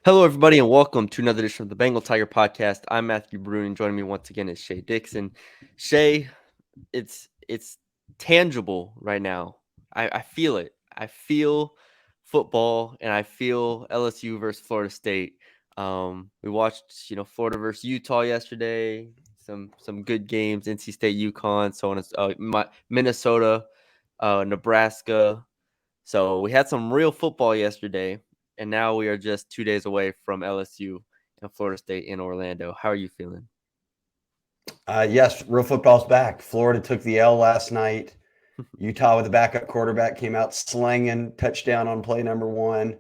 Hello, everybody, and welcome to another edition of the Bengal Tiger Podcast. I'm Matthew Brune, and joining me once again is Shea Dixon. Shea, it's tangible right now. I feel it. I feel football, and I feel LSU versus Florida State. We watched, Florida versus Utah yesterday. Some good games. NC State, UConn, so on. Minnesota, Nebraska. So we had some real football yesterday, and now we are just 2 days away from LSU and Florida State in Orlando. How are you feeling? Yes, real football's back. Florida took the L last night. Utah with a backup quarterback came out slinging touchdown on play number one.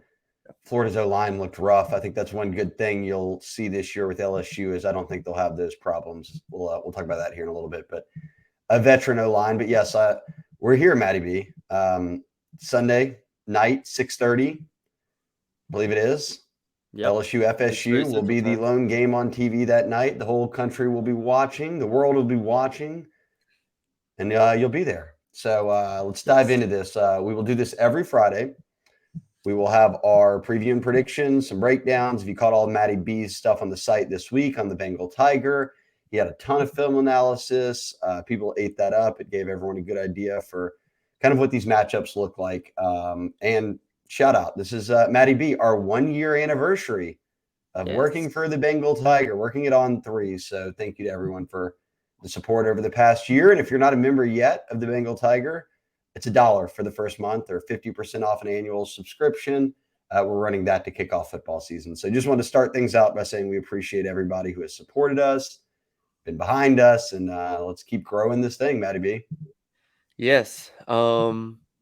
Florida's O line looked rough. I think that's one good thing you'll see this year with LSU is I don't think they'll have those problems. We'll talk about that here in a little bit, but a veteran O line. But yes, we're here, Matty B. Sunday night, 6:30, believe it is. Yep. LSU FSU 6:30 will Central be the Time. lone game on TV that night. The whole country will be watching. The world will be watching, and you'll be there. So let's dive Yes. into this. We will do this every Friday. We will have our preview and predictions, some breakdowns. If you caught all of Matty B's stuff on the site this week on the Bengal Tiger, he had a ton of film analysis. People ate that up. It gave everyone a good idea for kind of what these matchups look like. And shout out, this is Matty B, our 1 year anniversary of Yes. working for the Bengal Tiger, working it On3. So thank you to everyone for the support over the past year. And if you're not a member yet of the Bengal Tiger, it's $1 for the first month or 50% off an annual subscription. We're running that to kick off football season. So just want to start things out by saying we appreciate everybody who has supported us, been behind us, and let's keep growing this thing, Matty B. Yes. Oh,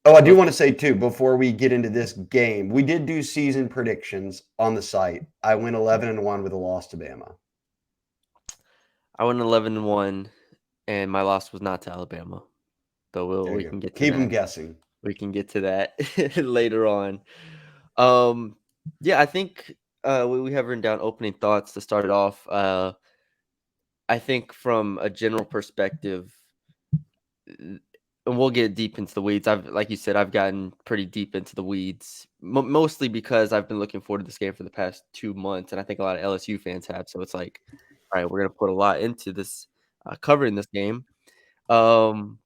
I do Let's, want to say too, before we get into this game, we did do season predictions on the site. I went 11-1 with a loss to Bama. I went 11-1, and my loss was not to Alabama. So There we you go. can get to Keep them that. guessing. We can get to that later on. Um, yeah, I think we have written down opening thoughts to start it off. I think from a general perspective, and we'll get deep into the weeds. Like you said, I've gotten pretty deep into the weeds, mostly because I've been looking forward to this game for the past 2 months, and I think a lot of LSU fans have. So it's like, all right, we're gonna put a lot into this, covering this game. Um,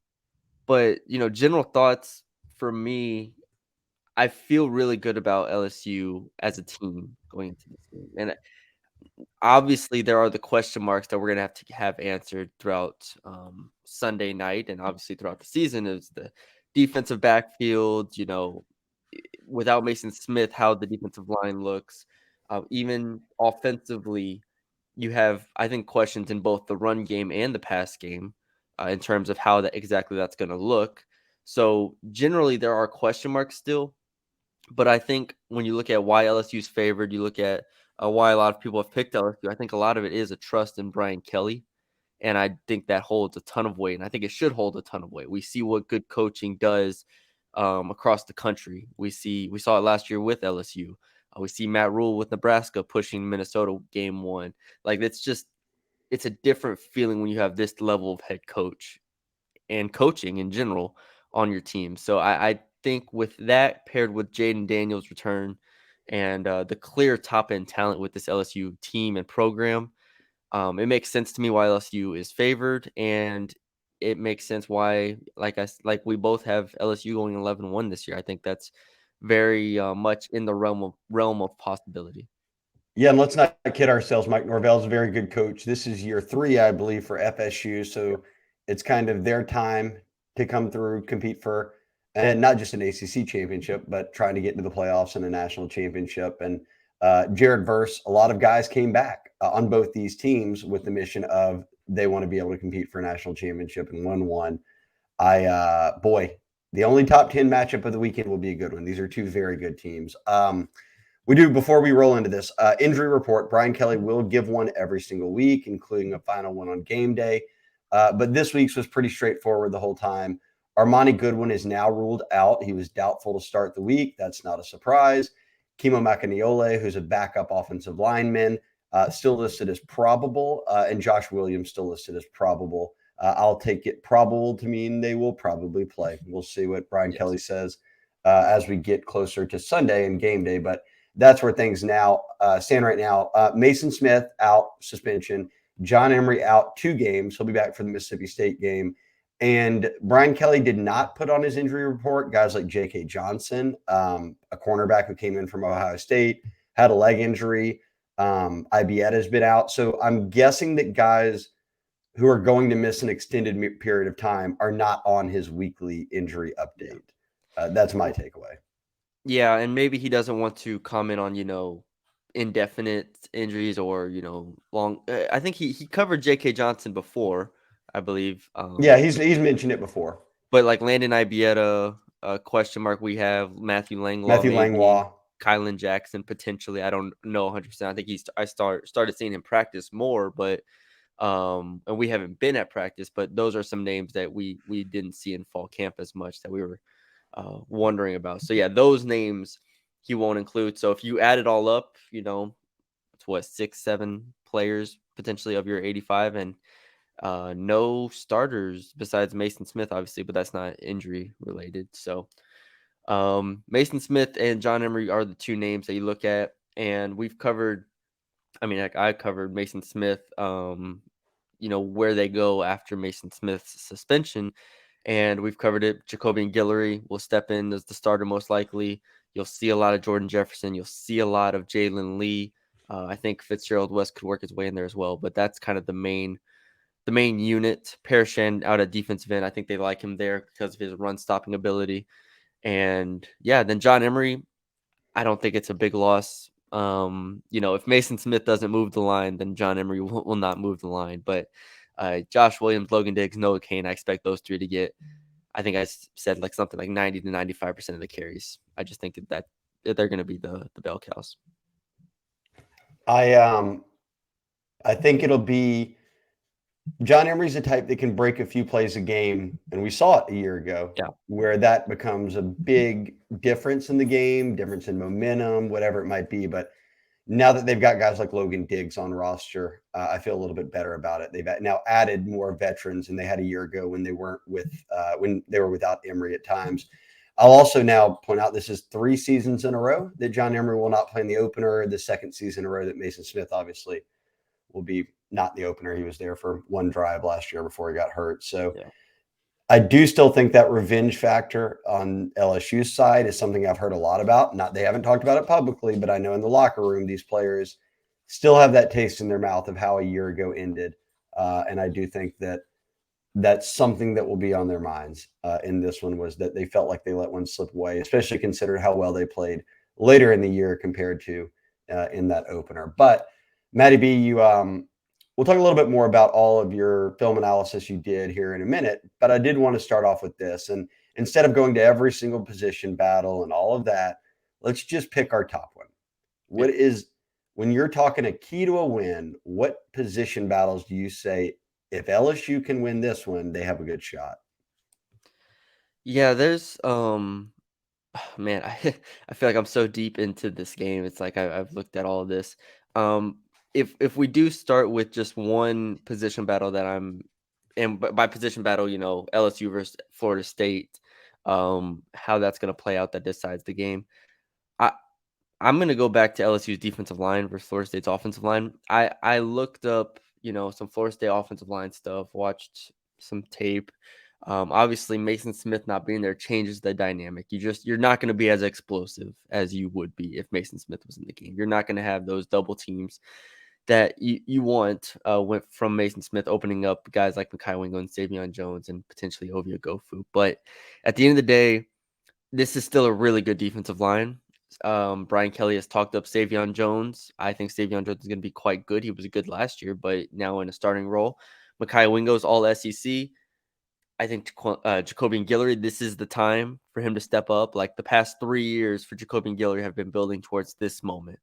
but general thoughts for me, I feel really good about LSU as a team going into this game, and obviously there are the question marks that we're gonna have to have answered throughout Sunday night, and obviously throughout the season is the defensive backfield. Without Mason Smith, how the defensive line looks, even offensively, you have I think questions in both the run game and the pass game in terms of how that exactly that's going to look. So generally, there are question marks still. But I think when you look at why LSU's favored, you look at why a lot of people have picked LSU. I think a lot of it is a trust in Brian Kelly, and I think that holds a ton of weight. And I think it should hold a ton of weight. We see what good coaching does across the country. We saw it last year with LSU. We see Matt Rule with Nebraska pushing Minnesota game one. Like it's a different feeling when you have this level of head coach and coaching in general on your team. So I think with that paired with Jayden Daniels' return and the clear top end talent with this LSU team and program, it makes sense to me why LSU is favored, and it makes sense why like we both have LSU going 11-1 this year. I think that's very much in the realm of possibility. Yeah, and let's not kid ourselves. Mike Norvell's a very good coach. This is year three, I believe, for FSU. So it's kind of their time to come through, compete for, and not just an ACC championship, but trying to get into the playoffs and a national championship. And Jared Verse, a lot of guys came back on both these teams with the mission of they want to be able to compete for a national championship and won one. Boy, the only top 10 matchup of the weekend will be a good one. These are two very good teams. We do, before we roll into this, injury report. Brian Kelly will give one every single week, including a final one on game day. But this week's was pretty straightforward the whole time. Armani Goodwin is now ruled out. He was doubtful to start the week. That's not a surprise. Kimo Makaniole, who's a backup offensive lineman, still listed as probable, and Josh Williams still listed as probable. I'll take it probable to mean they will probably play. We'll see what Brian Yes. Kelly says as we get closer to Sunday and game day. But that's where things now stand right now. Mason Smith out, suspension. John Emery out 2 games. He'll be back for the Mississippi State game. And Brian Kelly did not put on his injury report guys like J.K. Johnson, a cornerback who came in from Ohio State, had a leg injury. Ibieta has been out. So I'm guessing that guys who are going to miss an extended period of time are not on his weekly injury Yeah. update. That's my takeaway. Yeah, and maybe he doesn't want to comment on, indefinite injuries or, long. I think he covered J.K. Johnson before, I believe. Yeah, he's mentioned it before. But like Landon Ibieta, question mark. We have Matthew Langlaw, Matthew maybe Langlois. Kylan Jackson potentially. I don't know 100%. I think started seeing him practice more, but and we haven't been at practice. But those are some names that we didn't see in fall camp as much that we were wondering about. So yeah, those names he won't include. So if you add it all up, it's what 6, 7 players potentially of your 85, and no starters besides Mason Smith, obviously, but that's not injury related. So Mason Smith and John Emery are the two names that you look at, and we've covered. I mean, like I covered Mason Smith. Where they go after Mason Smith's suspension, and we've covered it. Jacobian Guillory will step in as the starter most likely. You'll see a lot of Jordan Jefferson. You'll see a lot of Jalen Lee. I think Fitzgerald West could work his way in there as well, but that's kind of the main unit. Parashan out at defensive end. I think they like him there because of his run stopping ability. And yeah, then John Emery, I don't think it's a big loss. If Mason Smith doesn't move the line, then John Emery will not move the line. But Josh Williams, Logan Diggs, Noah Kane, I expect those three to get. I think I said like something like 90 to 95% of the carries. I just think that they're going to be the bell cows. I um I think it'll be John Emery's the type that can break a few plays a game, and we saw it a year ago, Yeah, where that becomes a big difference in the game, difference in momentum, whatever it might be. But now that they've got guys like Logan Diggs on roster, I feel a little bit better about it. They've now added more veterans than they had a year ago when they weren't when they were without Emery at times. I'll also now point out this is 3 seasons in a row that John Emery will not play in the opener. The second season in a row that Mason Smith obviously will be not the opener. He was there for one drive last year before he got hurt. So yeah, I do still think that revenge factor on LSU's side is something I've heard a lot about. Not they haven't talked about it publicly, but I know in the locker room these players still have that taste in their mouth of how a year ago ended, and I do think that that's something that will be on their minds in this one was that they felt like they let one slip away, especially considering how well they played later in the year compared to in that opener. But Matty B, we'll talk a little bit more about all of your film analysis you did here in a minute. But I did want to start off with this, and instead of going to every single position battle and all of that, let's just pick our top one. yeah. What is when you're talking a key to a win? What position battles do you say if LSU can win this one, they have a good shot? Yeah, there's man, I feel like I'm so deep into this game. It's like I've looked at all of this. Um, if we do start with just one position battle that and by position battle, LSU versus Florida State, how that's going to play out that decides the game. I I'm going to go back to LSU's defensive line versus Florida State's offensive line. I looked up, some Florida State offensive line stuff, watched some tape. Obviously, Mason Smith not being there changes the dynamic. You're not going to be as explosive as you would be if Mason Smith was in the game. You're not going to have those double teams that you want went from Mason Smith opening up guys like Mekhi Wingo and Savion Jones and potentially Ovia Gofu. But at the end of the day, this is still a really good defensive line. Brian Kelly has talked up Savion Jones. I think Savion Jones is going to be quite good. He was good last year, but now in a starting role. Mekhi Wingo's all SEC. I think Jacobian Guillory, this is the time for him to step up. Like the past 3 years for Jacobian Guillory have been building towards this moment,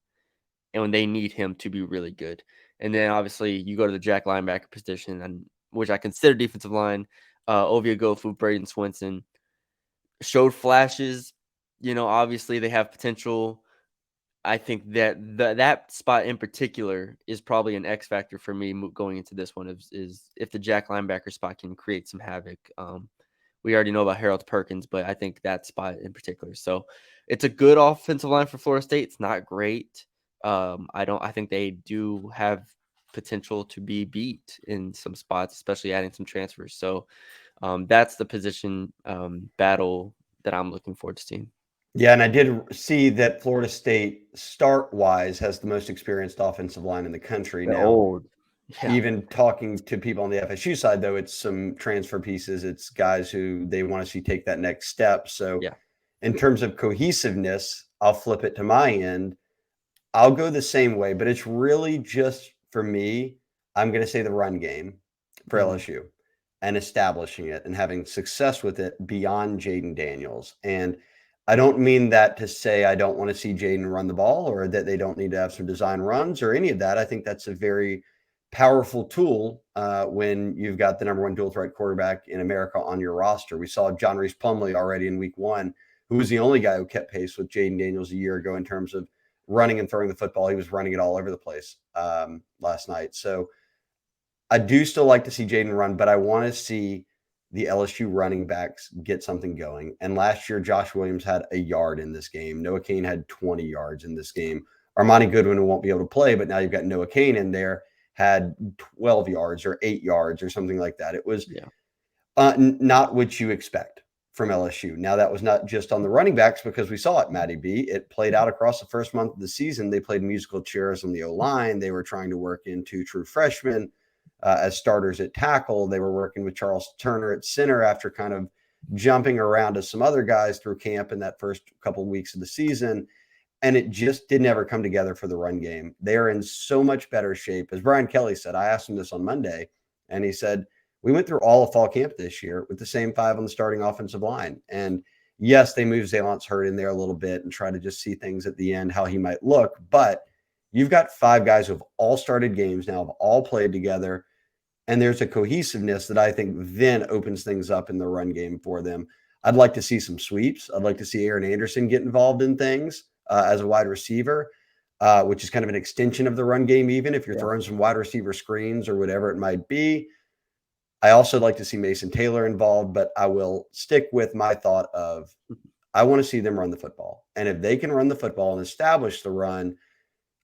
and when they need him to be really good. And then obviously you go to the jack linebacker position, and which I consider defensive line. Ovia Gofu, Braden Swinson showed flashes. Obviously they have potential. I think that that spot in particular is probably an X factor for me going into this one is if the jack linebacker spot can create some havoc we already know about Harold Perkins, but I think that spot in particular. So it's a good offensive line for Florida State. It's not great. I think they do have potential to be beat in some spots, especially adding some transfers. So that's the position battle that I'm looking forward to seeing. Yeah, and I did see that Florida State start-wise has the most experienced offensive line in the country. The Now, old, yeah, even talking to people on the FSU side, though, it's some transfer pieces. It's guys who they want to see take that next step. So, yeah, in terms of cohesiveness, I'll flip it to my end. I'll go the same way, but it's really just for me, I'm going to say the run game for hmm LSU and establishing it and having success with it beyond Jayden Daniels. And I don't mean that to say I don't want to see Jayden run the ball or that they don't need to have some design runs or any of that. I think that's a very powerful tool when you've got the number one dual threat quarterback in America on your roster. We saw John Reese Plumlee already in week one, who was the only guy who kept pace with Jayden Daniels a year ago in terms of running and throwing the football. He was running it all over the place last night. So I do still like to see Jayden run, but I want to see the LSU running backs get something going. And last year, Josh Williams had a yard in this game. Noah Cain had 20 yards in this game. Armani Goodwin won't be able to play, but now you've got Noah Cain in there, had 12 yards or 8 yards or something like that. It was yeah, not what you expect from LSU. Now, that was not just on the running backs because we saw it, Matty B. It played out across the first month of the season. They played musical chairs on the O line. They were trying to work into true freshmen as starters at tackle. They were working with Charles Turner at center after kind of jumping around to some other guys through camp in that first couple of weeks of the season. And it just didn't ever come together for the run game. They are in so much better shape. As Brian Kelly said, I asked him this on Monday, and he said, we went through all of fall camp this year with the same five on the starting offensive line. And yes, they moved Zalance Hurt in there a little bit and try to just see things at the end, how he might look. But you've got five guys who have all started games now, have all played together. And there's a cohesiveness that I think then opens things up in the run game for them. I'd like to see some sweeps. I'd like to see Aaron Anderson get involved in things as a wide receiver, which is kind of an extension of the run game, even if you're yeah. throwing some wide receiver screens or whatever it might be. I also like to see Mason Taylor involved, but I will stick with my thought of I want to see them run the football. And if they can run the football and establish the run,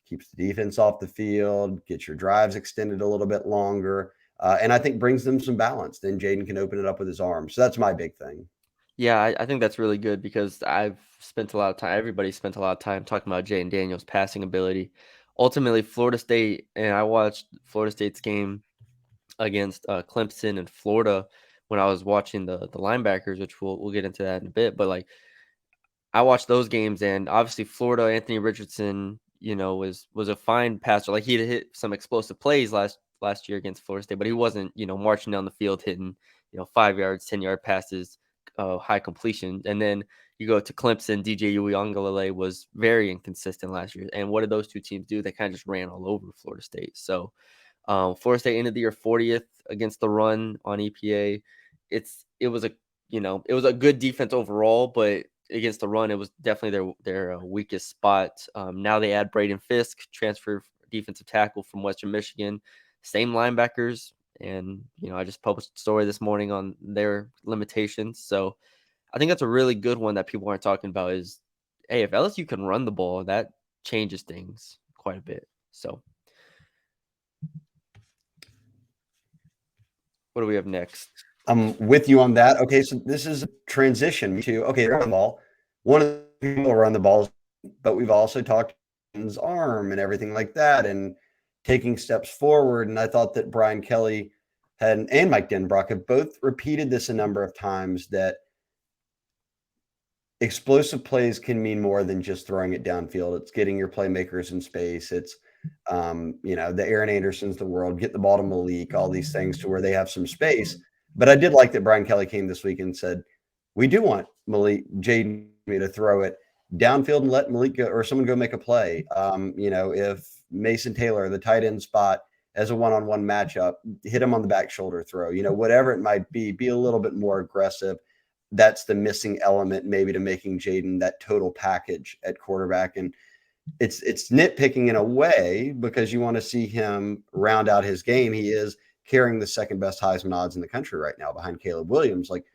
keeps the defense off the field, gets your drives extended a little bit longer, and I think brings them some balance. Then Jayden can open it up with his arm. So that's my big thing. Yeah, I think that's really good because I've spent a lot of time. Everybody spent a lot of time talking about Jayden Daniels' passing ability. Ultimately, Florida State, and I watched Florida State's game against Clemson and Florida when I was watching the linebackers, which we'll get into that in a bit. But like I watched those games, and obviously Florida, Anthony Richardson, was a fine passer. Like he hit some explosive plays last year against Florida State, but he wasn't marching down the field hitting 5 yards, 10-yard passes, high completion. And then you go to Clemson, DJ Uiagalelei was very inconsistent last year. And what did those two teams do? They kind of just ran all over Florida State. So Florida State ended the year 40th against the run on EPA. It was a good defense overall, but against the run, it was definitely their weakest spot. Now they add Braden Fisk, transfer defensive tackle from Western Michigan, same linebackers, and I just published a story this morning on their limitations. So I think that's a really good one that people aren't talking about. Is hey, if LSU can run the ball, that changes things quite a bit. So what do we have next? I'm with you on that. Okay, so this is a transition to okay, run the ball. One of the people run the balls, but we've also talked his arm and everything like that, and taking steps forward. And I thought that Brian Kelly had and Mike Denbrock have both repeated this a number of times that explosive plays can mean more than just throwing it downfield. It's getting your playmakers in space. It's the Aaron Andersons of the world, get the ball to Malik, all these things to where they have some space. But I did like that Brian Kelly came this week and said, we do want Malik Jayden to throw it downfield and let Malik go or someone go make a play. If Mason Taylor, the tight end spot, as a one-on-one matchup, hit him on the back shoulder throw, whatever it might be a little bit more aggressive. That's the missing element maybe to making Jayden that total package at quarterback. And it's nitpicking in a way because you want to see him round out his game. He is carrying the second best Heisman odds in the country right now behind Caleb Williams. Like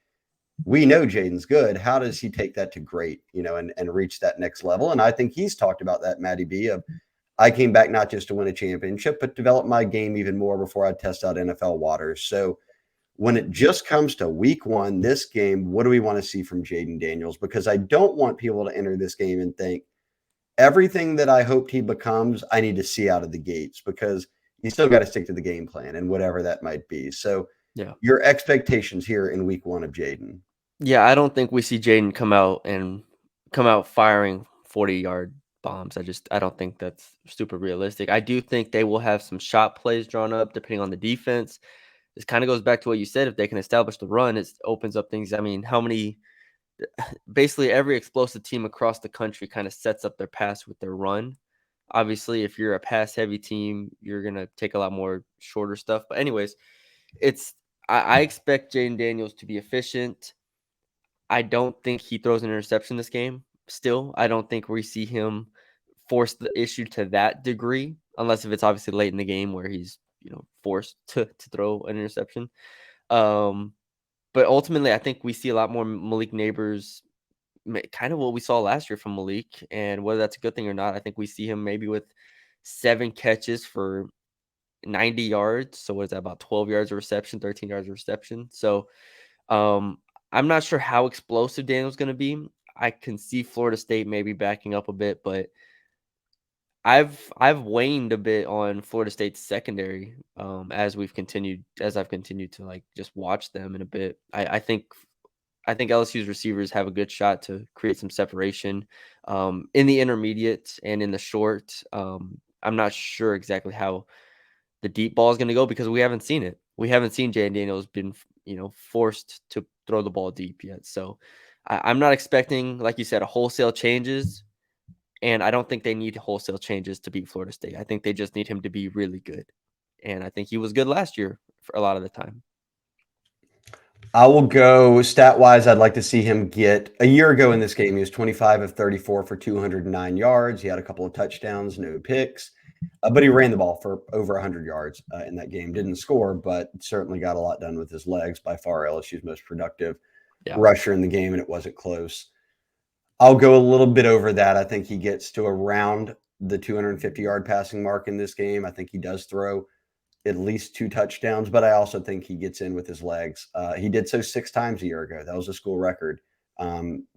we know Jayden's good. How does he take that to great, and reach that next level? And I think he's talked about that, Matty B, of I came back not just to win a championship, but develop my game even more before I test out NFL waters. So when it just comes to week one, this game, what do we want to see from Jayden Daniels? Because I don't want people to enter this game and think everything that I hoped he becomes, I need to see out of the gates, because you still got to stick to the game plan and whatever that might be. So Yeah. your expectations here in week one of Jayden. Yeah, I don't think we see Jayden come out firing 40-yard bombs. I don't think that's super realistic. I do think they will have some shot plays drawn up depending on the defense. This kind of goes back to what you said. If they can establish the run, it opens up things. I mean, how many basically every explosive team across the country kind of sets up their pass with their run. Obviously, if you're a pass heavy team, you're gonna take a lot more shorter stuff. But anyways, it's I expect Jayden Daniels to be efficient. I don't think he throws an interception this game. Still, I don't think we see him force the issue to that degree, unless if it's obviously late in the game where he's forced to throw an interception. Um, but ultimately, I think we see a lot more Malik Neighbors, kind of what we saw last year from Malik, and whether that's a good thing or not, I think we see him maybe with 7 catches for 90 yards. So what is that, about 12 yards of reception, 13 yards of reception? So um, I'm not sure how explosive Daniel's going to be. I can see Florida State maybe backing up a bit, but I've waned a bit on Florida State's secondary as I've continued to like just watch them in a bit. I think LSU's receivers have a good shot to create some separation in the intermediate and in the short. I'm not sure exactly how the deep ball is going to go because we haven't seen it. We haven't seen Jayden Daniels been, forced to throw the ball deep yet. So I'm not expecting, like you said, a wholesale changes. And I don't think they need wholesale changes to beat Florida State. I think they just need him to be really good. And I think he was good last year for a lot of the time. I will go stat wise. I'd like to see him get a year ago in this game. He was 25 of 34 for 209 yards. He had a couple of touchdowns, no picks, but he ran the ball for over 100 yards in that game. Didn't score, but certainly got a lot done with his legs. By far, LSU's most productive Yeah. rusher in the game, and it wasn't close. I'll go a little bit over that. I think he gets to around the 250-yard passing mark in this game. I think he does throw at least 2 touchdowns, but I also think he gets in with his legs. He did so 6 times a year ago. That was a school record.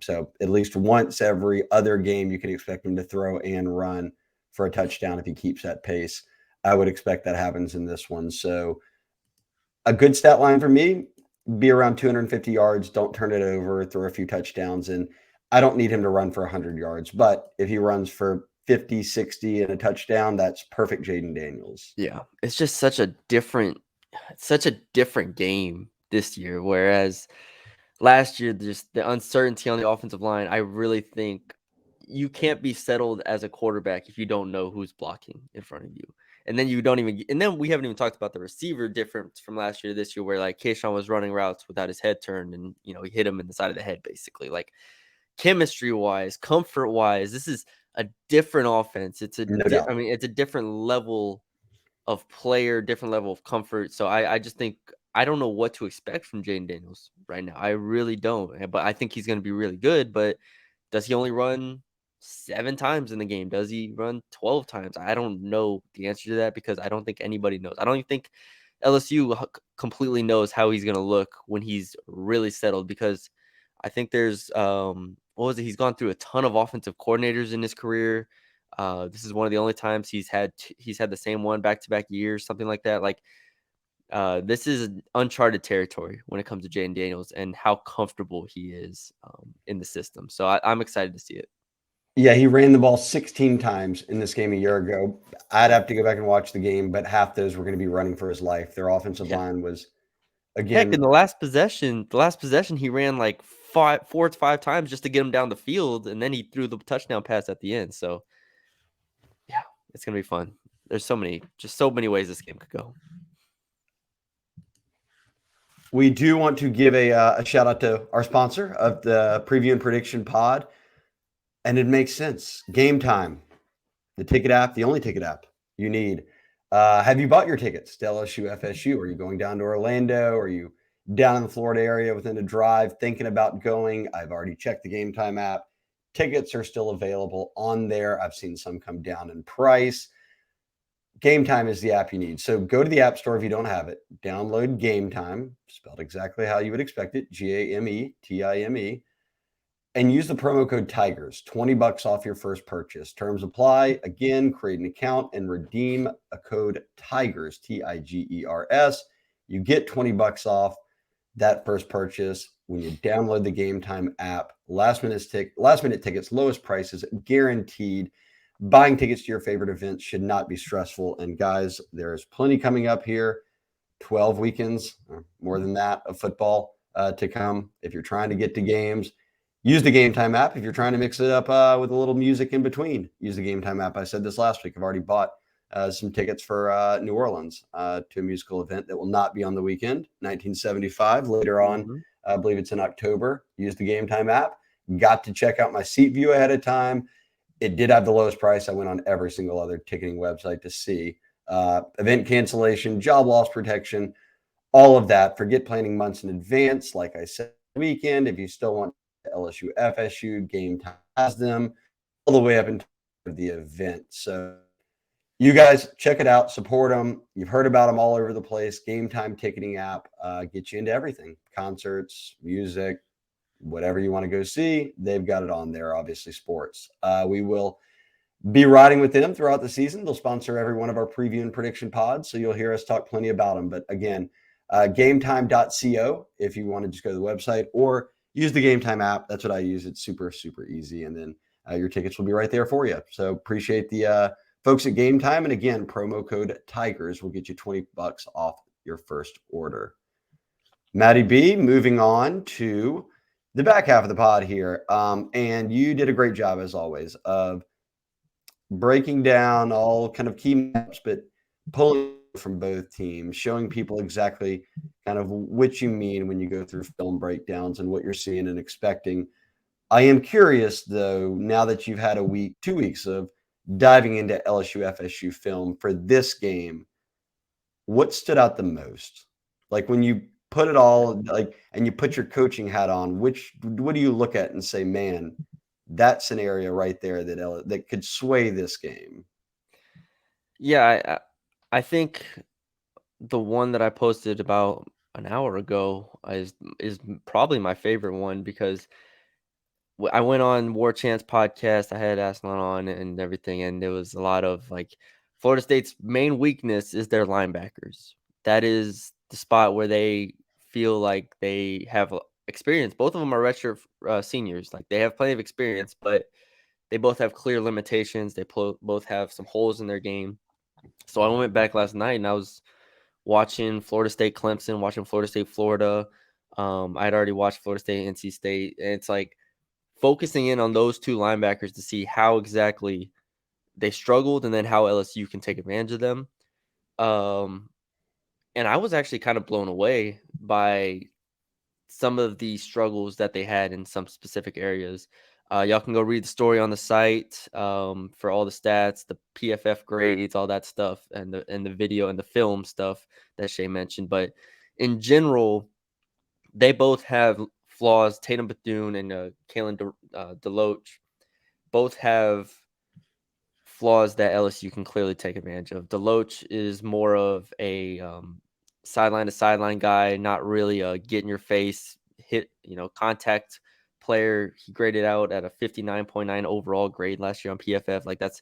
So at least once every other game, you can expect him to throw and run for a touchdown if he keeps that pace. I would expect that happens in this one. So a good stat line for me, be around 250 yards. Don't turn it over, throw a few touchdowns. And I don't need him to run for 100 yards, but if he runs for 50, 60 and a touchdown, that's perfect Jayden Daniels. Yeah. It's just such a different game this year. Whereas last year, just the uncertainty on the offensive line, I really think you can't be settled as a quarterback if you don't know who's blocking in front of you. And then we haven't even talked about the receiver difference from last year to this year, where like Kayshawn was running routes without his head turned and, he hit him in the side of the head, basically. Like chemistry wise, comfort wise, this is a different offense. No doubt. It's a different level of player, different level of comfort. So I just think I don't know what to expect from Jayden Daniels right now. I really don't. But I think he's going to be really good. But does he only run 7 times in the game? Does he run 12 times? I don't know the answer to that because I don't think anybody knows. I don't even think LSU completely knows how he's going to look when he's really settled because I think there's what was it? He's gone through a ton of offensive coordinators in his career. This is one of the only times he's had the same one back-to-back years, something like that. Like this is uncharted territory when it comes to Jayden Daniels and how comfortable he is in the system. So I'm excited to see it. Yeah, he ran the ball 16 times in this game a year ago. I'd Yeah. have to go back and watch the game, but half those were going to be running for his life. Their offensive Yeah. line was, Heck, in again, the last possession, he ran like 4 to 5 times just to get him down the field, and then he threw the touchdown pass at the end. So yeah, it's gonna be fun. There's so many ways this game could go. we do want to give a shout out to our sponsor of the preview and prediction pod. And it makes sense. Game time, the ticket app, the only ticket app you need. Have you bought your tickets to LSU FSU? Are you going down to Orlando? Are you down in the Florida area within a drive, thinking about going, I've already checked the Game Time app. Tickets are still available on there. I've seen some come down in price. Game Time is the app you need. So go to the App Store if you don't have it. Download Game Time, spelled exactly how you would expect it, GAMETIME, and use the promo code Tigers, $20 off your first purchase. Terms apply. Again, create an account and redeem a code Tigers, TIGERS. You get $20 off that first purchase when you download the Game Time app. Last minute tickets, lowest prices guaranteed. Buying tickets to your favorite events should not be stressful. And guys, there's plenty coming up here. 12 weekends, or more than that, of football to come. If you're trying to get to games, use the Game Time app. If you're trying to mix it up with a little music in between, use the Game Time app. I said this last week. I've already bought some tickets for New Orleans to a musical event that will not be on the weekend. 1975 later on. Mhm. I believe it's in October. Use the Game Time app. Got to check out my seat view ahead of time. It did have the lowest price. I went on every single other ticketing website to see. Event cancellation, job loss protection, all of that. Forget planning months in advance. Like I said, weekend, if you still want LSU, FSU, Game Time has them all the way up until the event. So you guys check it out, support them. You've heard about them all over the place. Game Time ticketing app gets you into everything: concerts, music, whatever you want to go see. They've got it on there. Obviously, sports. We will be riding with them throughout the season. They'll sponsor every one of our preview and prediction pods, so you'll hear us talk plenty about them. But again, gametime.co if you want to just go to the website, or use the Game Time app. That's what I use. It's super, super easy. And then your tickets will be right there for you. So appreciate the folks at Game Time. And again, promo code Tigers will get you $20 off your first order. Maddie B, moving on to the back half of the pod here. And you did a great job, as always, of breaking down all kind of key maps, but pulling from both teams, showing people exactly kind of what you mean when you go through film breakdowns and what you're seeing and expecting. I am curious, though, now that you've had 2 weeks of diving into LSU FSU film for this game, what stood out the most? Like when you put it all like and you put your coaching hat on, what do you look at and say, man, that scenario right there that could sway this game? Yeah, I think the one that I posted about an hour ago is probably my favorite one because I went on War Chance podcast. I had Aslan on and everything, and there was a lot of like Florida State's main weakness is their linebackers. That is the spot where they feel like they have experience. Both of them are redshirt seniors. Like they have plenty of experience, but they both have clear limitations. They both have some holes in their game. So I went back last night and I was watching Florida State Clemson, watching Florida State Florida. I had already watched Florida State NC State, and it's like focusing in on those two linebackers to see how exactly they struggled and then how LSU can take advantage of them. Um, and I was actually kind of blown away by some of the struggles that they had in some specific areas. Y'all can go read the story on the site for all the stats, the PFF grades, all that stuff, and the video and the film stuff that Shay mentioned. But in general, they both have flaws. Tatum Bethune and Kalen Deloach both have flaws that LSU can clearly take advantage of. Deloach is more of a sideline to sideline guy, not really a get in your face, contact player. He graded out at a 59.9 overall grade last year on PFF. Like that's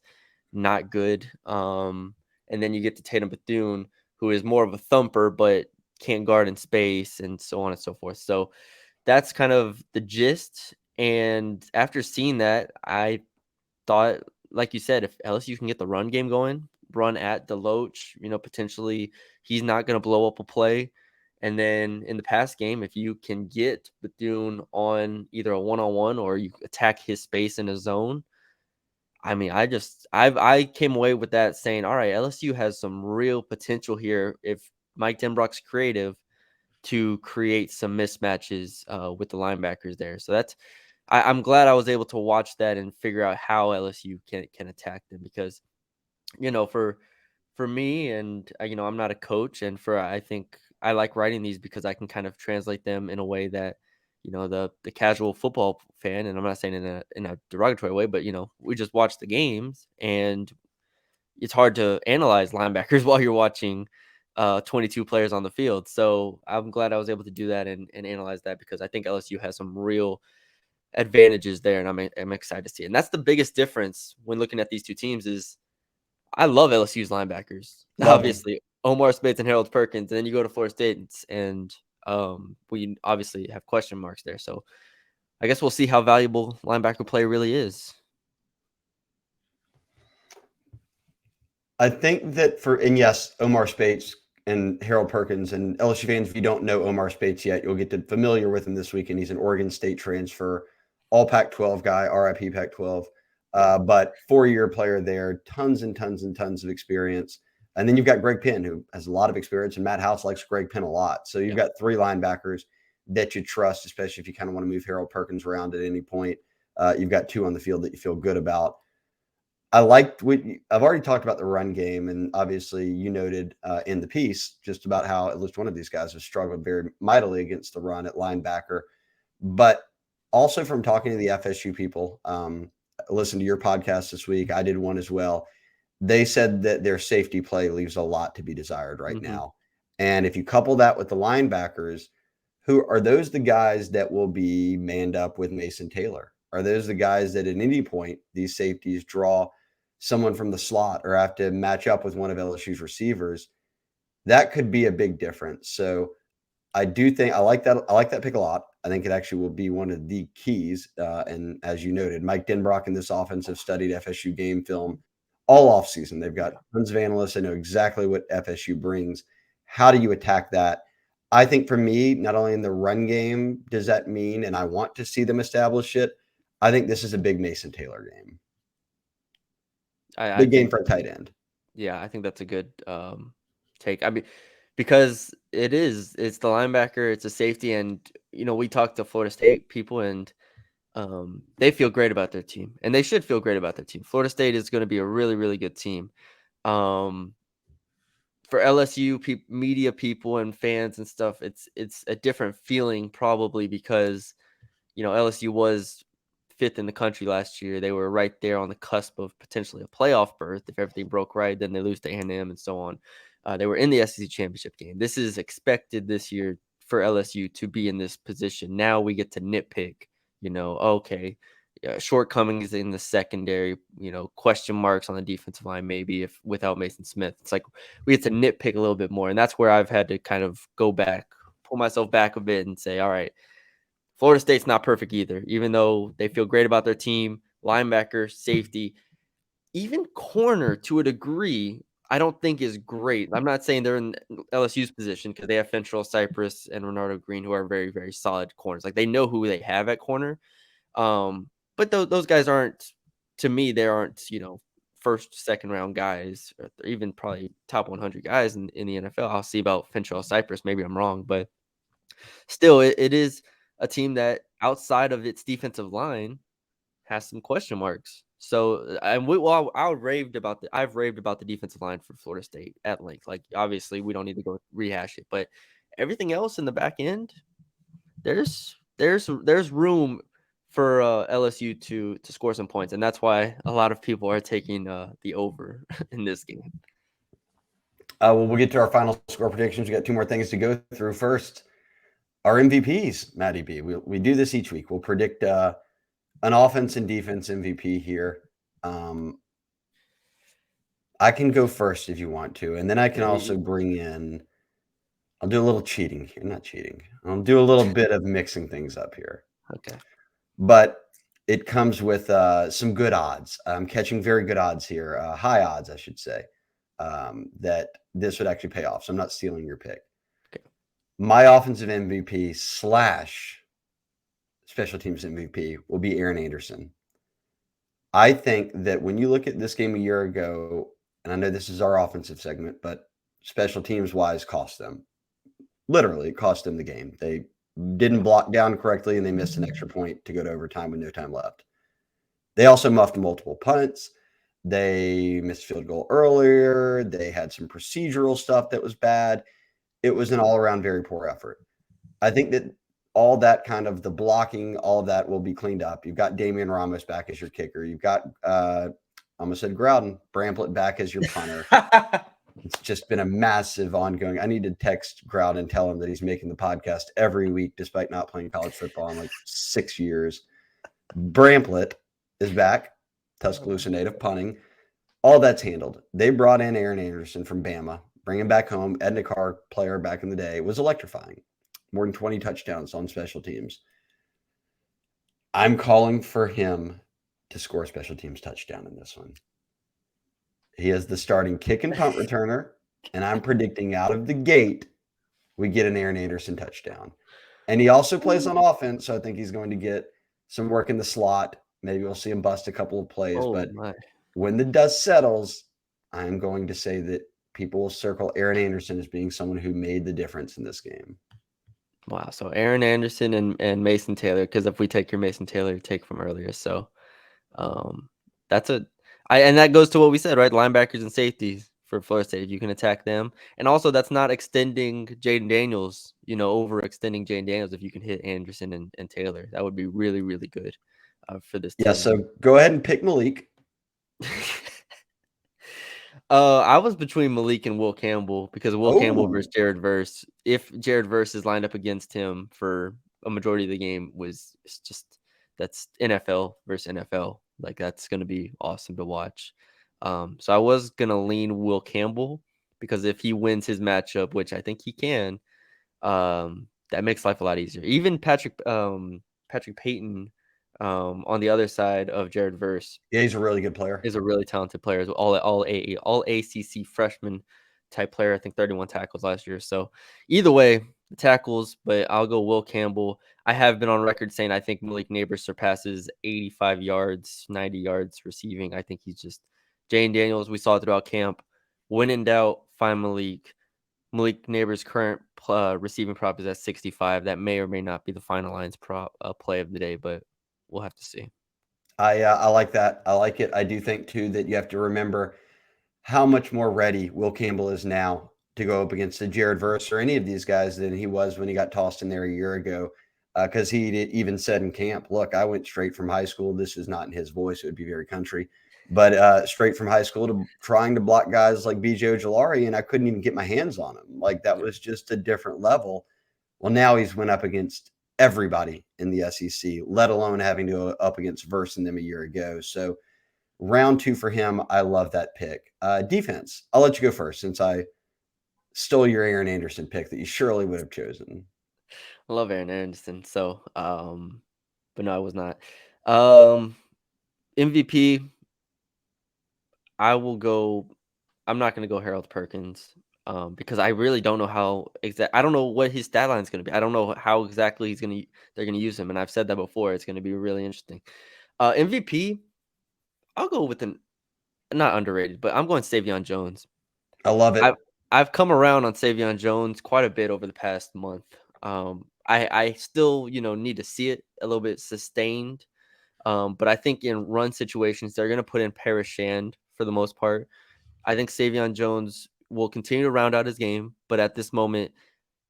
not good. And then you get to Tatum Bethune, who is more of a thumper, but can't guard in space and so on and so forth. So that's kind of the gist. And after seeing that, I thought, like you said, if LSU can get the run game going, run at Deloach, potentially he's not going to blow up a play. And then in the pass game, if you can get Bethune on either a one-on-one or you attack his space in a zone, I mean, I came away with that saying, all right, LSU has some real potential here if Mike Denbrock's creative to create some mismatches with the linebackers there. So I'm glad I was able to watch that and figure out how LSU can attack them because for me and I'm not a coach, and for I think I like writing these because I can kind of translate them in a way that, the casual football fan, and I'm not saying in a derogatory way, but we just watch the games, and it's hard to analyze linebackers while you're watching 22 players on the field. So I'm glad I was able to do that and analyze that, because I think LSU has some real advantages there, and I'm excited to see it. And that's the biggest difference when looking at these two teams is I love LSU's linebackers. Love them. Obviously, Omar Speights and Harold Perkins, and then you go to Florida State, and we obviously have question marks there. So I guess we'll see how valuable linebacker play really is. I think that and yes, Omar Speights and Harold Perkins, and LSU fans, if you don't know Omar Speights yet, you'll get to familiar with him this weekend. He's an Oregon State transfer, all Pac-12 guy, RIP Pac-12, Yeah, but 4-year player there, tons and tons and tons of experience. And then you've got Greg Penn, who has a lot of experience, and Matt House likes Greg Penn a lot. So you've yeah, got 3 linebackers that you trust, especially if you kind of want to move Harold Perkins around at any point. You've got 2 on the field that you feel good about. I liked I've already talked about the run game, and obviously you noted in the piece just about how at least one of these guys has struggled very mightily against the run at linebacker. But also from talking to the FSU people, I listened to your podcast this week. I did one as well. They said that their safety play leaves a lot to be desired right hmm now. And if you couple that with the linebackers, who are those the guys that will be manned up with Mason Taylor? Are those the guys that at any point these safeties draw someone from the slot or have to match up with one of LSU's receivers? That could be a big difference. So I do think I like that. I like that pick a lot. I think it actually will be one of the keys. And as you noted, Mike Denbrock and this offense have studied FSU game film all offseason. They've got tons of analysts. They know exactly what FSU brings. How do you attack that? I think for me, not only in the run game does that mean, and I want to see them establish it. I think this is a big Mason Taylor game. I Big game think for a tight end. yeah, I think that's a good take. I mean, because it's the linebacker, it's a safety, and we talked to Florida State people, and they feel great about their team, and they should feel great about their team. Florida State is going to be a really, really good team. Um, for LSU media people and fans and stuff, it's a different feeling probably because LSU was fifth in the country last year. They were right there on the cusp of potentially a playoff berth if everything broke right. Then they lose to A&M and so on. They were in the SEC championship game. This is expected this year for LSU to be in this position. Now we get to nitpick. Okay, shortcomings in the secondary. Question marks on the defensive line maybe if without Mason Smith. It's like we get to nitpick a little bit more, and that's where I've had to kind of go back, pull myself back a bit, and say, all right. Florida State's not perfect either, even though they feel great about their team, linebacker, safety, even corner to a degree. I don't think is great. I'm not saying they're in LSU's position because they have Fentrell Cypress and Renardo Green, who are very, very solid corners. Like they know who they have at corner. But those guys aren't, to me, they aren't, first, second round guys, or even probably top 100 guys in the NFL. I'll see about Fentrell Cypress. Maybe I'm wrong, but still, it is a team that outside of its defensive line has some question marks. So, and I've raved about the defensive line for Florida State at length. Like, obviously, we don't need to go rehash it, but everything else in the back end, there's room for LSU to score some points, and that's why a lot of people are taking the over in this game. Well, we'll get to our final score predictions. We got 2 more things to go through. First, our MVPs, Matty B. We do this each week. We'll predict an offense and defense MVP here. I can go first if you want to, and then I can Yeah, also bring in. I'll do a little cheating here. Not cheating. I'll do a little bit of mixing things up here, okay. but it comes with some good odds. I'm catching very good odds here, high odds, I should say, that this would actually pay off. So I'm not stealing your pick. Okay. My offensive MVP slash special teams MVP will be Aaron Anderson. I think that when you look at this game a year ago, and I know this is our offensive segment, but special teams wise cost them. Literally, it cost them the game. They didn't block down correctly and they missed an extra point to go to overtime with no time left. They also muffed multiple punts. They missed field goal earlier. They had some procedural stuff that was bad. it was an all-around very poor effort. I think that all that kind of the blocking, all of that will be cleaned up. You've got Damian Ramos back as your kicker. You've got I almost said Groudon, Bramblett back as your punter. It's just been a massive ongoing. I need to text Groud and tell him that he's making the podcast every week, despite not playing college football in like 6 years. Bramblett is back, Tuscaloosa native punting. All that's handled. They brought in Aaron Anderson from Bama, bring him back home. Edna Carr, player back in the day, was electrifying. More than 20 touchdowns on special teams. I'm calling for him to score a special teams touchdown in this one. He is the starting kick and punt returner, and I'm predicting out of the gate we get an Aaron Anderson touchdown. And he also plays on offense, so I think he's going to get some work in the slot. Maybe we'll see him bust a couple of plays, Oh but my. when the dust settles, I'm going to say that people will circle Aaron Anderson as being someone who made the difference in this game. Wow. So Aaron Anderson and Mason Taylor, because if we take your Mason Taylor take from earlier, so that's and that goes to what we said, right? Linebackers and safeties for Florida State. If you can attack them, and also that's not extending Jayden Daniels, overextending Jayden Daniels. If you can hit Anderson and Taylor, that would be really, really good for this Yeah, team. so go ahead and pick Malik. I was between Malik and Will Campbell because Will Campbell versus Jared Verse. If Jared Verse is lined up against him for a majority of the game, that's NFL versus NFL. Like that's gonna be awesome to watch. So I was gonna lean Will Campbell because if he wins his matchup, which I think he can, that makes life a lot easier. Even Patrick Payton on the other side of Jared Verse Yeah, he's a really good player. is a really talented player. All ACC freshman type player. I think 31 tackles last year. So either way, the tackles, but I'll go Will Campbell. I have been on record saying I think Malik Neighbors surpasses 85 yards, 90 yards receiving. I think he's just Jayden Daniels. We saw it throughout camp. When in doubt, find Malik. Malik Neighbors' current receiving prop is at 65. That may or may not be the final lines prop play of the day, but we'll have to see. I like that. I like it. I do think too that you have to remember how much more ready Will Campbell is now to go up against a Jared Verse or any of these guys than he was when he got tossed in there a year ago. Because he even said in camp, "Look, I went straight from high school. This is not in his voice; it would be very country, but straight from high school to trying to block guys like BJ Ojolari, and I couldn't even get my hands on him. Like that was just a different level." Well, now he's went up against everybody in the SEC, let alone having to go up against Verse and them a year ago. So round 2 for him. I love that pick. Defense. I'll let you go first since I stole your Aaron Anderson pick that you surely would have chosen. I love Aaron Anderson. So, but no, I was not. MVP. I will go. I'm not going to go Harold Perkins because I really don't know how exact. I don't know what his stat line is going to be. I don't know how exactly they're going to use him, and I've said that before. It's going to be really interesting. MVP. I'll go with not underrated, but I'm going Savion Jones. I love it. I've come around on Savion Jones quite a bit over the past month. I still need to see it a little bit sustained. But I think in run situations they're going to put in Paris Shand for the most part. I think Savion Jones will continue to round out his game, but at this moment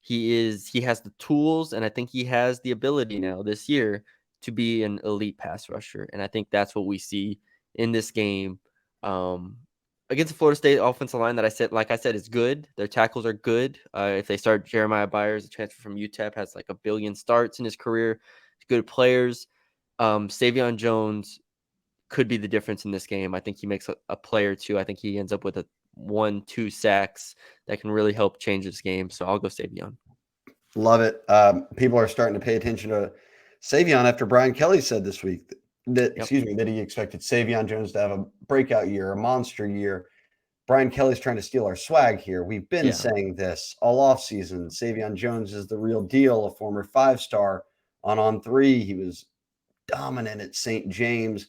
he has the tools and I think he has the ability now this year to be an elite pass rusher, and I think that's what we see in this game. Um, Against the Florida State offensive line that like I said, is good. Their tackles are good. If they start Jeremiah Byers, a transfer from UTEP, has like a billion starts in his career. Good players. Savion Jones could be the difference in this game. I think he makes a play or two. I think he ends up with 1-2 sacks that can really help change this game. So I'll go Savion. Love it. People are starting to pay attention to Savion after Brian Kelly said this week that he expected Savion Jones to have a breakout year, a monster year. Brian Kelly's trying to steal our swag here. We've been saying this all offseason. Savion Jones is the real deal, a former 5-star on3. He was dominant at St. James,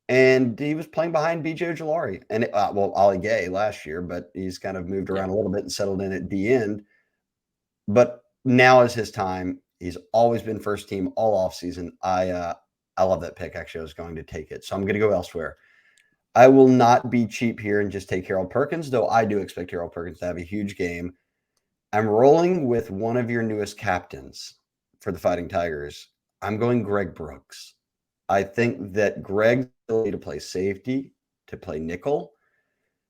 and he was playing behind BJ Ojolari and Ali Gay last year, but he's kind of moved around a little bit and settled in at the end. But now is his time. He's always been first team all offseason. I love that pick. Actually, I was going to take it, so I'm going to go elsewhere. I will not be cheap here and just take Harold Perkins, though I do expect Harold Perkins to have a huge game. I'm rolling with one of your newest captains for the Fighting Tigers. I'm going Greg Brooks. I think that Greg's ability to play safety, to play nickel,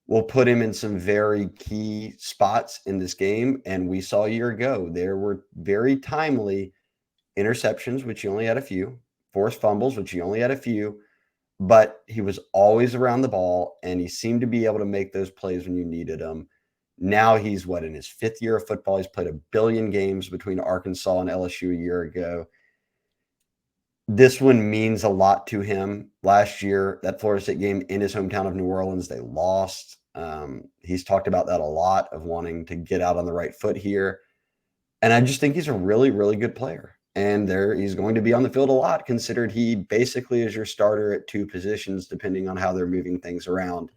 will put him in some very key spots in this game. And we saw a year ago, there were very timely interceptions, which he only had a few, forced fumbles, which he only had a few, but he was always around the ball and he seemed to be able to make those plays when you needed him. Now he's what, in his fifth year of football? He's played a billion games between Arkansas and LSU a year ago. This one means a lot to him. Last year, that Florida State game in his hometown of New Orleans, they lost. He's talked about that a lot, of wanting to get out on the right foot here. And I just think he's a really, really good player. And he's going to be on the field a lot, considered he basically is your starter at two positions, depending on how they're moving things around.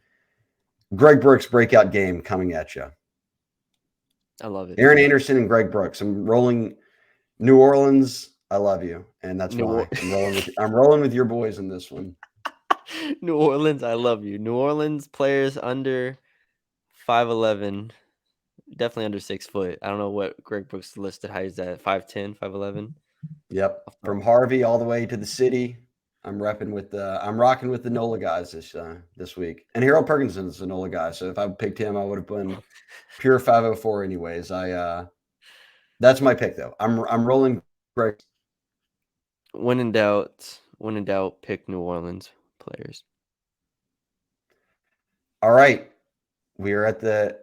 Greg Brooks breakout game coming at you. I love it. Aaron Anderson and Greg Brooks. I'm rolling New Orleans. I love you, and that's New why or- I'm rolling with your boys in this one. New Orleans, I love you. New Orleans players under 5'11", definitely under 6 foot. I don't know what Greg Brooks listed. How is that? 5'10", 5'11"? Yep, from Harvey all the way to the city. I'm rocking with the NOLA guys this week. And Harold Perkinson is a NOLA guy, so if I picked him, I would have been pure 504 anyways. That's my pick though. I'm rolling Greg. When in doubt, pick New Orleans players. All right. We are at the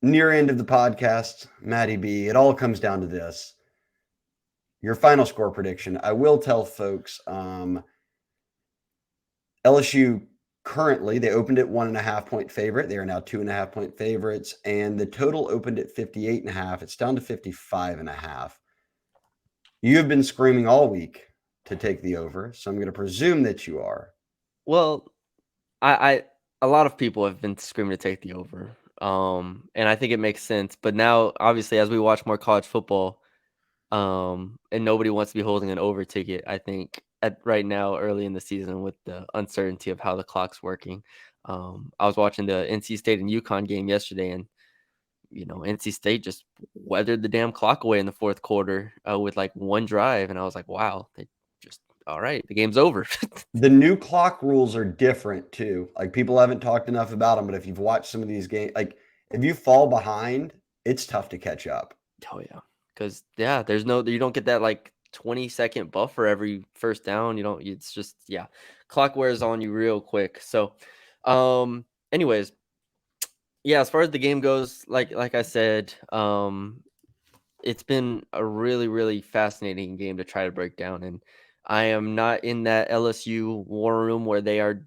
near end of the podcast, Matty B. It all comes down to this. Your final score prediction. I will tell folks, LSU currently, they opened at 1.5-point favorite. They are now 2.5-point favorites, and the total opened at 58.5. It's down to 55.5. You have been screaming all week to take the over, so I'm going to presume that you are. Well, I a lot of people have been screaming to take the over. And I think it makes sense. But now, obviously, as we watch more college football, and nobody wants to be holding an over ticket, I think at right now, early in the season, with the uncertainty of how the clock's working. I was watching the NC State and UConn game yesterday, and NC State just weathered the damn clock away in the fourth quarter with like one drive, and I was like, wow, they just all right, the game's over. The new clock rules are different too. Like, people haven't talked enough about them, but if you've watched some of these games, like if you fall behind, it's tough to catch up. Oh yeah, because you don't get that like 20-second buffer every first down. You don't. It's just clock wears on you real quick. So, anyways, as far as the game goes, like I said, it's been a really, really fascinating game to try to break down. And I am not in that LSU war room where they are,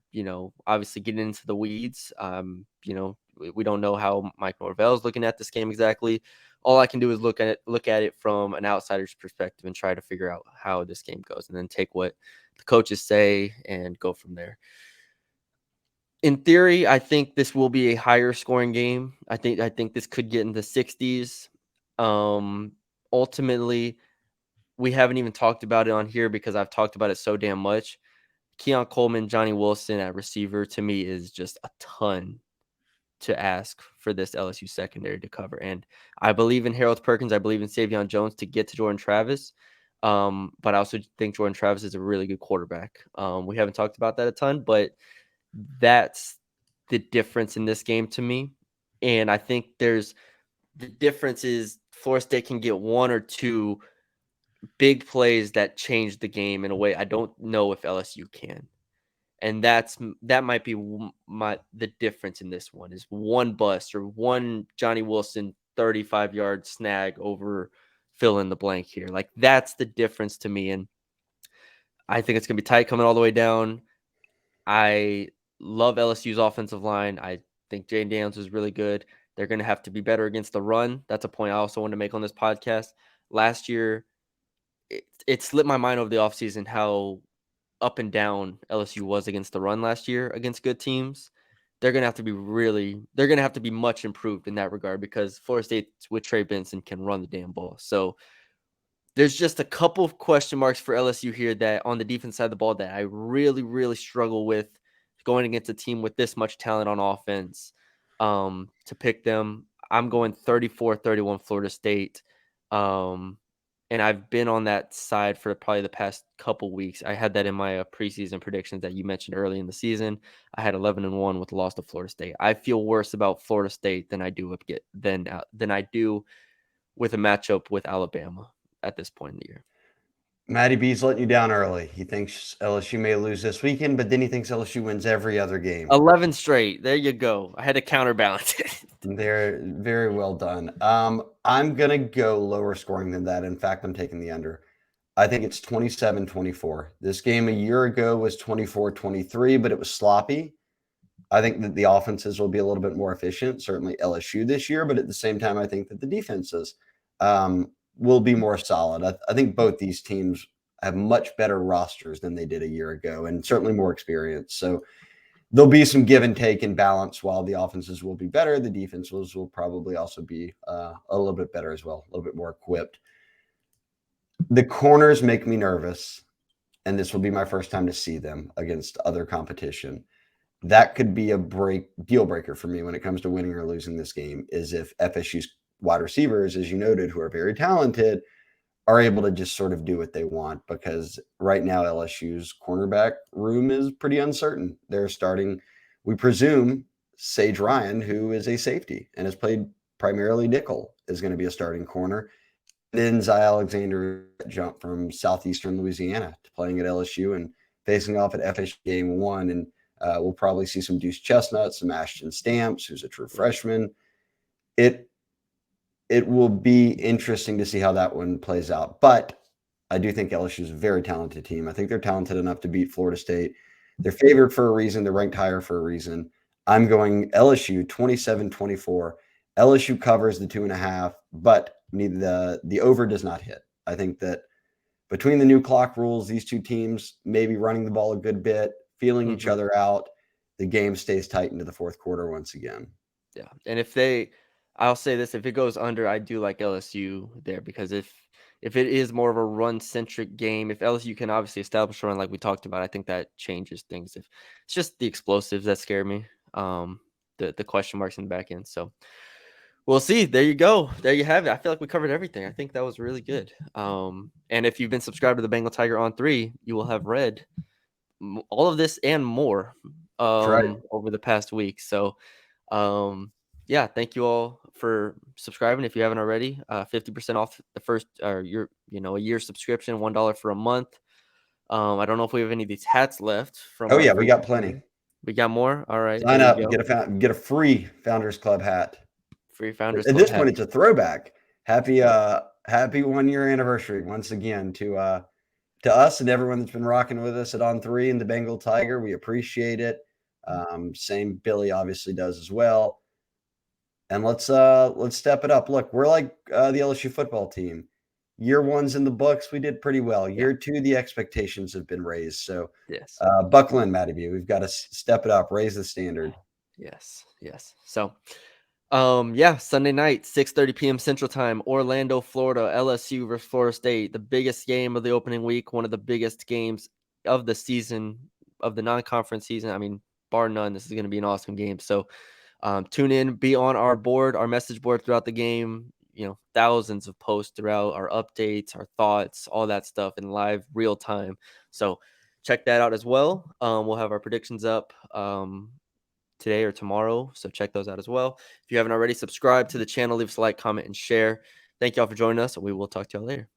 obviously getting into the weeds. We don't know how Mike Norvell is looking at this game exactly. All I can do is look at it from an outsider's perspective and try to figure out how this game goes, and then take what the coaches say and go from there. In theory, I think this will be a higher scoring game. I think this could get in the 60s. Ultimately, we haven't even talked about it on here because I've talked about it so damn much. Keon Coleman, Johnny Wilson at receiver, to me, is just a ton to ask for this LSU secondary to cover. And I believe in Harold Perkins. I believe in Savion Jones to get to Jordan Travis. But I also think Jordan Travis is a really good quarterback. We haven't talked about that a ton, but that's the difference in this game to me. And I think the difference is Florida State can get one or two big plays that change the game in a way I don't know if LSU can. And that might be the difference in this one, is one bust or one Johnny Wilson 35-yard snag over fill in the blank here. Like, that's the difference to me. And I think it's going to be tight coming all the way down. I love LSU's offensive line. I think Jayden Daniels is really good. They're going to have to be better against the run. That's a point I also want to make on this podcast. Last year, it slipped my mind over the offseason how up and down LSU was against the run last year against good teams. They're going to have to be much improved in that regard, because Florida State with Trey Benson can run the damn ball. So there's just a couple of question marks for LSU here that on the defense side of the ball that I really, really struggle with going against a team with this much talent on offense, to pick them. I'm going 34-31 Florida State. And I've been on that side for probably the past couple weeks. I had that in my preseason predictions that you mentioned early in the season. I had 11-1 with the loss to Florida State. I feel worse about Florida State than I do with a matchup with Alabama at this point in the year. Matty B's letting you down early. He thinks LSU may lose this weekend, but then he thinks LSU wins every other game. 11 straight. There you go. I had to counterbalance it. They're very well done. I'm going to go lower scoring than that. In fact, I'm taking the under. I think it's 27-24. This game a year ago was 24-23, but it was sloppy. I think that the offenses will be a little bit more efficient, certainly LSU this year, but at the same time, I think that the defenses will be more solid. I think both these teams have much better rosters than they did a year ago and certainly more experience. So there'll be some give and take and balance while the offenses will be better. The defenses will probably also be a little bit better as well, a little bit more equipped. The corners make me nervous, and this will be my first time to see them against other competition. That could be a deal breaker for me when it comes to winning or losing this game, is if FSU's wide receivers, as you noted, who are very talented, are able to just sort of do what they want, because right now LSU's cornerback room is pretty uncertain. They're starting, we presume, Sage Ryan, who is a safety and has played primarily nickel, is going to be a starting corner. And then Zy Alexander jumped from southeastern Louisiana to playing at LSU and facing off at FSU game one. And we'll probably see some Deuce Chestnut, some Ashton Stamps, who's a true freshman. It will be interesting to see how that one plays out. But I do think LSU is a very talented team. I think they're talented enough to beat Florida State. They're favored for a reason. They're ranked higher for a reason. I'm going LSU 27-24. LSU covers the 2.5, but the over does not hit. I think that between the new clock rules, these two teams may be running the ball a good bit, feeling each other out. The game stays tight into the fourth quarter once again. Yeah. And I'll say this, if it goes under, I do like LSU there, because if it is more of a run-centric game, if LSU can obviously establish a run like we talked about, I think that changes things. If it's just the explosives that scare me, the question marks in the back end. So we'll see. There you go. There you have it. I feel like we covered everything. I think that was really good. And if you've been subscribed to the Bengal Tiger On3, you will have read all of this and more over the past week. So yeah, thank you all for subscribing. If you haven't already, 50% off the first a year subscription, $1 for a month. I don't know if we have any of these hats left from Oh our yeah, we got first plenty. year. We got more. All right, Sign there up, you go. get a free Founders Club hat. Free Founders At Club this hat. point, it's a throwback. Happy 1 year anniversary once again to us and everyone that's been rocking with us at On3 and the Bengal Tiger. We appreciate it. Same Billy obviously does as well. And let's step it up. Look, we're like the LSU football team. Year one's in the books. We did pretty well. Year two, the expectations have been raised. So Yes. buckle in, Matty B. We've got to step it up, raise the standard. Yes. So, yeah, Sunday night, 6:30 p.m. Central Time, Orlando, Florida, LSU versus Florida State, the biggest game of the opening week, one of the biggest games of the season, of the non-conference season. I mean, bar none, this is going to be an awesome game. So, tune in, be on our message board throughout the game. Thousands of posts throughout, our updates, our thoughts, all that stuff in live real time. So check that out as well. We'll have our predictions up today or tomorrow, so check those out as well. If you haven't already, subscribe to the channel, leave us a like, comment, and share. Thank y'all for joining us, and we will talk to y'all later.